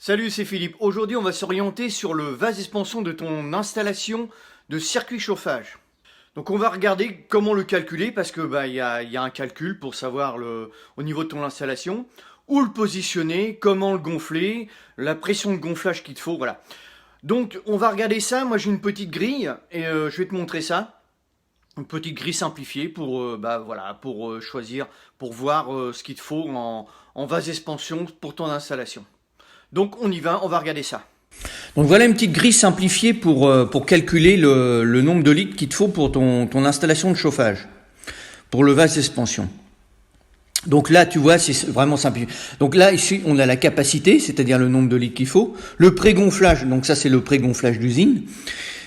Salut, c'est Philippe. Aujourd'hui, on va s'orienter sur le vase expansion de ton installation de circuit chauffage. Donc on va regarder comment le calculer parce que il y a un calcul pour savoir au niveau de ton installation, où le positionner, comment le gonfler, la pression de gonflage qu'il te faut, voilà. Donc on va regarder ça. Moi j'ai une petite grille et je vais te montrer ça. Une petite grille simplifiée pour choisir, pour voir ce qu'il te faut en vase expansion pour ton installation. Donc on y va, on va regarder ça. Donc voilà une petite grille simplifiée pour calculer le nombre de litres qu'il te faut pour ton installation de chauffage, pour le vase d'expansion. Donc là, tu vois, c'est vraiment simplifié. Donc là, ici, on a la capacité, c'est-à-dire le nombre de litres qu'il faut. Le pré-gonflage, donc ça c'est le pré-gonflage d'usine.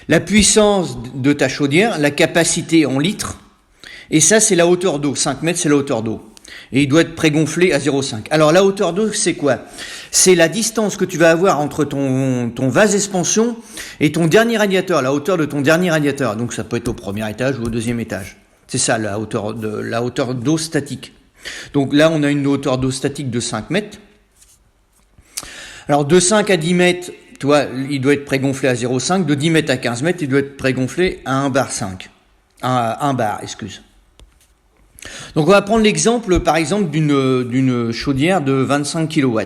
La puissance de ta chaudière, la capacité en litres. Et ça, c'est la hauteur d'eau. 5 mètres, c'est la hauteur d'eau. Et il doit être prégonflé à 0,5. Alors la hauteur d'eau, c'est quoi? C'est la distance que tu vas avoir entre ton vase d'expansion et ton dernier radiateur, la hauteur de ton dernier radiateur. Donc ça peut être au premier étage ou au deuxième étage. C'est ça la hauteur d'eau statique. Donc là, on a une hauteur d'eau statique de 5 mètres. Alors de 5 à 10 mètres, toi, il doit être prégonflé à 0,5. De 10 mètres à 15 mètres, il doit être prégonflé à 1 bar 5. 1 bar, excuse. Donc on va prendre l'exemple par exemple d'une chaudière de 25 kW.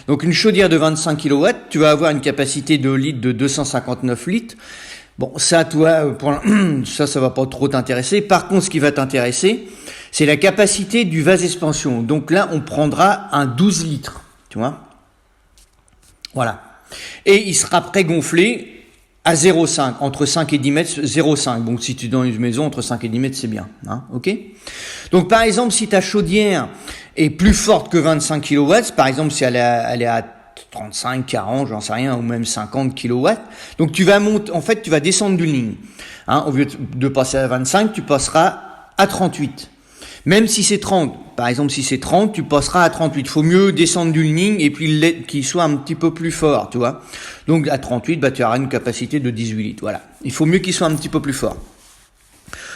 Donc une chaudière de 25 kW, tu vas avoir une capacité de litres de 259 litres. Bon, ça toi ça va pas trop t'intéresser. Par contre, ce qui va t'intéresser, c'est la capacité du vase expansion. Donc là, on prendra un 12 litres, tu vois. Voilà. Et il sera prégonflé à 0,5, entre 5 et 10 mètres, 0,5. Donc si tu es dans une maison, entre 5 et 10 mètres, c'est bien. Hein, ok. Donc par exemple, si ta chaudière est plus forte que 25 kW, par exemple si elle est à 35, 40, j'en sais rien, ou même 50 kW, donc tu vas tu vas descendre d'une ligne. Hein, au lieu de passer à 25, tu passeras à 38. Même si c'est 30, par exemple si c'est 30, tu passeras à 38. Il faut mieux descendre d'une ligne et puis qu'il soit un petit peu plus fort, tu vois. Donc à 38, tu auras une capacité de 18 litres. Voilà. Il faut mieux qu'il soit un petit peu plus fort.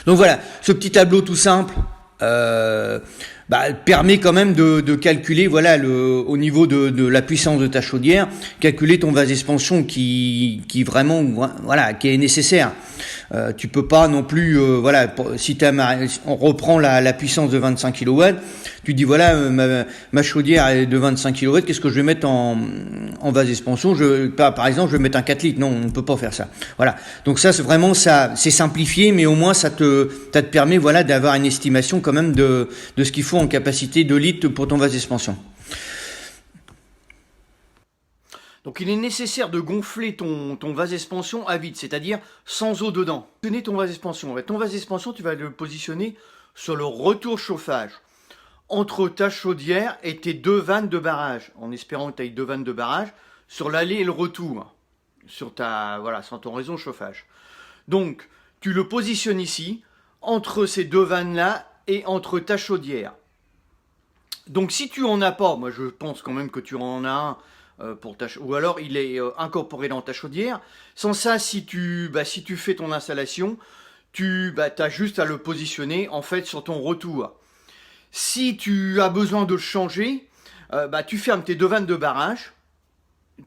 Donc voilà, ce petit tableau tout simple permet quand même de calculer au niveau de la puissance de ta chaudière, calculer ton vase d'expansion qui vraiment qui est nécessaire. Tu peux pas non plus si on reprend la puissance de 25 kW, tu dis ma chaudière est de 25 kW, qu'est-ce que je vais mettre en vase d'expansion? Par exemple, je vais mettre un 4 litres. Non, on ne peut pas faire ça. Voilà. Donc ça, c'est vraiment ça, c'est simplifié, mais au moins ça te permet d'avoir une estimation quand même de ce qu'il faut en capacité de litres pour ton vase d'expansion. Donc il est nécessaire de gonfler ton vase d'expansion à vide, c'est-à-dire sans eau dedans. Tenez ton vase d'expansion. Ton vase d'expansion, tu vas le positionner sur le retour chauffage, entre ta chaudière et tes deux vannes de barrage, en espérant que tu aies deux vannes de barrage, sur l'aller et le retour, sur ton réseau de chauffage. Donc tu le positionnes ici, entre ces deux vannes-là et entre ta chaudière. Donc si tu en as pas, moi je pense quand même que tu en as un, ou alors il est incorporé dans ta chaudière. Sans ça, si tu fais ton installation, tu as juste à le positionner en fait sur ton retour. Si tu as besoin de le changer, tu fermes tes deux vannes de barrage,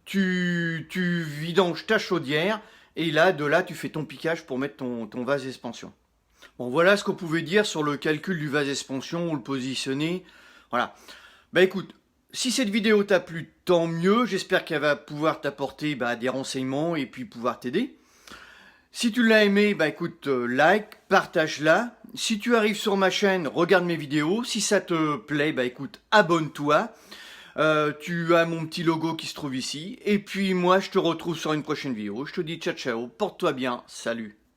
tu vidanges ta chaudière et de là tu fais ton piquage pour mettre ton vase d'expansion. Bon, voilà ce qu'on pouvait dire sur le calcul du vase d'expansion ou le positionner. Voilà. Écoute, si cette vidéo t'a plu, tant mieux. J'espère qu'elle va pouvoir t'apporter des renseignements et puis pouvoir t'aider. Si tu l'as aimé, écoute, like, partage-la. Si tu arrives sur ma chaîne, regarde mes vidéos. Si ça te plaît, écoute, abonne-toi. Tu as mon petit logo qui se trouve ici. Et puis moi, je te retrouve sur une prochaine vidéo. Je te dis ciao, ciao, porte-toi bien, salut.